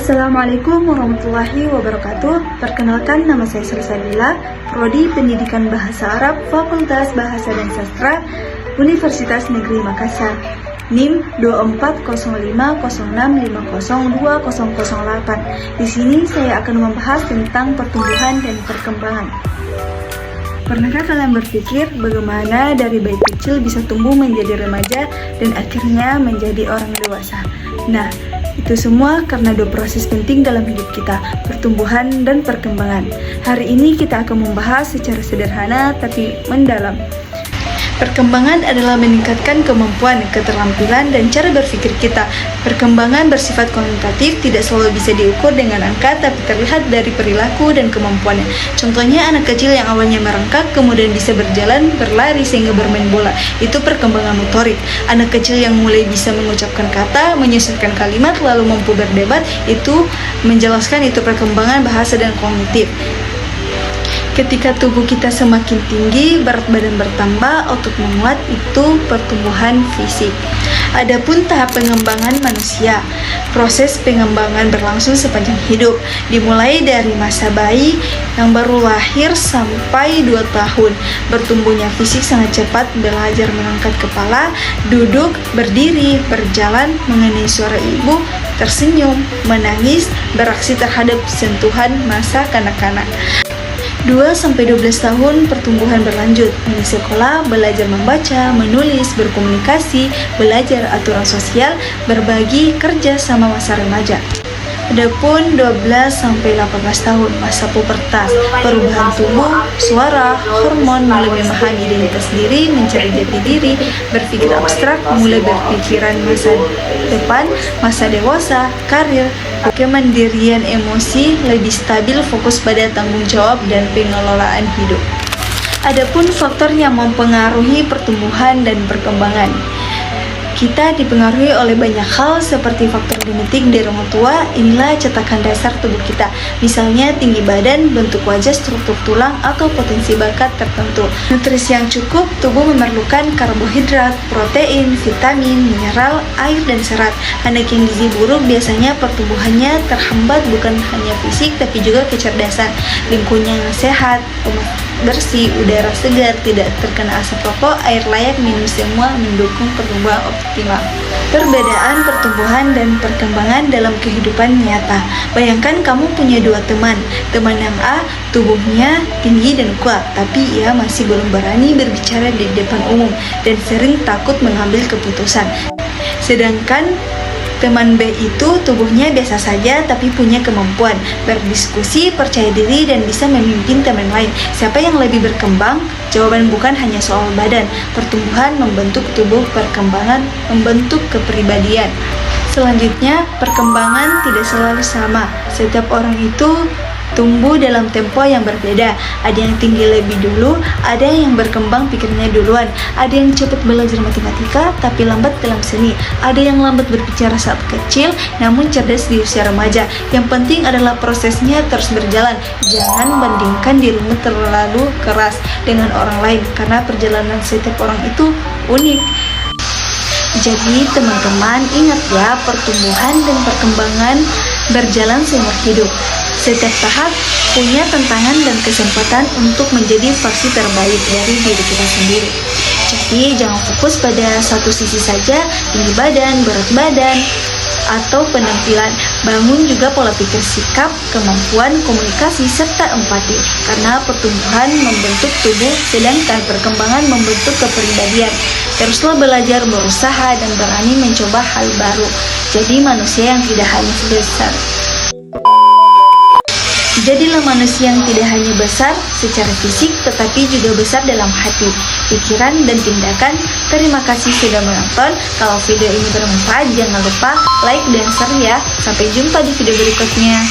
Assalamualaikum warahmatullahi wabarakatuh. Perkenalkan, nama saya Salsabila, Prodi Pendidikan Bahasa Arab, Fakultas Bahasa dan Sastra, Universitas Negeri Makassar. NIM 240506502008. Di sini saya akan membahas tentang pertumbuhan dan perkembangan. Pernahkah kalian berpikir bagaimana dari bayi kecil bisa tumbuh menjadi remaja dan akhirnya menjadi orang dewasa? Nah, itu semua karena dua proses penting dalam hidup kita, pertumbuhan dan perkembangan. Hari ini kita akan membahas secara sederhana tapi mendalam. Perkembangan adalah meningkatkan kemampuan, keterampilan, dan cara berpikir kita. Perkembangan bersifat kuantitatif, tidak selalu bisa diukur dengan angka, tapi terlihat dari perilaku dan kemampuannya. Contohnya, anak kecil yang awalnya merangkak, kemudian bisa berjalan, berlari, sehingga bermain bola. Itu perkembangan motorik. Anak kecil yang mulai bisa mengucapkan kata, menyusunkan kalimat, lalu mampu berdebat, itu menjelaskan itu perkembangan bahasa dan kognitif. Ketika tubuh kita semakin tinggi, berat badan bertambah, otot menguat, itu pertumbuhan fisik. Adapun tahap pengembangan manusia, proses pengembangan berlangsung sepanjang hidup, dimulai dari masa bayi yang baru lahir sampai 2 tahun. Bertumbuhnya fisik sangat cepat, belajar mengangkat kepala, duduk, berdiri, berjalan, mengenai suara ibu, tersenyum, menangis, beraksi terhadap sentuhan masa kanak-kanak. 2-12 tahun pertumbuhan berlanjut, mulai sekolah, belajar membaca, menulis, berkomunikasi, belajar aturan sosial, berbagi, kerja sama masa remaja. Adapun 12-18 tahun, masa pubertas, perubahan tubuh, suara, hormon, mulai memahami identitas diri, mencari jati diri, berpikir abstrak, mulai berpikiran masa depan, masa dewasa, karir, kemandirian emosi, lebih stabil, fokus pada tanggung jawab dan pengelolaan hidup. Adapun faktor yang mempengaruhi pertumbuhan dan perkembangan, kita dipengaruhi oleh banyak hal seperti faktor genetik dari orang tua. Inilah cetakan dasar tubuh kita, misalnya tinggi badan, bentuk wajah, struktur tulang, atau potensi bakat tertentu. Nutrisi yang cukup, tubuh memerlukan karbohidrat, protein, vitamin, mineral, air, dan serat. Anak yang gizi buruk biasanya pertumbuhannya terhambat bukan hanya fisik tapi juga kecerdasan. Lingkungan yang sehat, bersih, udara segar, tidak terkena asap rokok, air layak minum, semua mendukung pertumbuhan optimal. Perbedaan pertumbuhan dan perkembangan dalam kehidupan nyata. Bayangkan kamu punya 2 teman. Teman yang A tubuhnya tinggi dan kuat, tapi ia masih belum berani berbicara di depan umum dan sering takut mengambil keputusan. Sedangkan teman B itu tubuhnya biasa saja tapi punya kemampuan berdiskusi, percaya diri, dan bisa memimpin teman lain. Siapa yang lebih berkembang? Jawaban bukan hanya soal badan. Pertumbuhan membentuk tubuh, perkembangan membentuk kepribadian. Selanjutnya, perkembangan tidak selalu sama. Setiap orang itu tumbuh dalam tempo yang berbeda. Ada yang tinggi lebih dulu, ada yang berkembang pikirnya duluan, ada yang cepat belajar matematika tapi lambat dalam seni, ada yang lambat berbicara saat kecil namun cerdas di usia remaja. Yang penting adalah prosesnya terus berjalan. Jangan bandingkan dirimu terlalu keras dengan orang lain karena perjalanan setiap orang itu unik. Jadi teman-teman, ingat ya, pertumbuhan dan perkembangan berjalan seumur hidup. Setiap tahap punya tantangan dan kesempatan untuk menjadi versi terbaik dari diri kita sendiri. Jadi jangan fokus pada satu sisi saja, tinggi badan, berat badan, atau penampilan. Bangun juga pola pikir, sikap, kemampuan komunikasi, serta empati. Karena pertumbuhan membentuk tubuh, sedangkan perkembangan membentuk kepribadian. Teruslah belajar, berusaha, dan berani mencoba hal baru. Jadi manusia yang tidak hanya besar. Jadilah manusia yang tidak hanya besar secara fisik, tetapi juga besar dalam hati, pikiran, dan tindakan. Terima kasih sudah menonton. Kalau video ini bermanfaat, jangan lupa like dan share ya. Sampai jumpa di video berikutnya.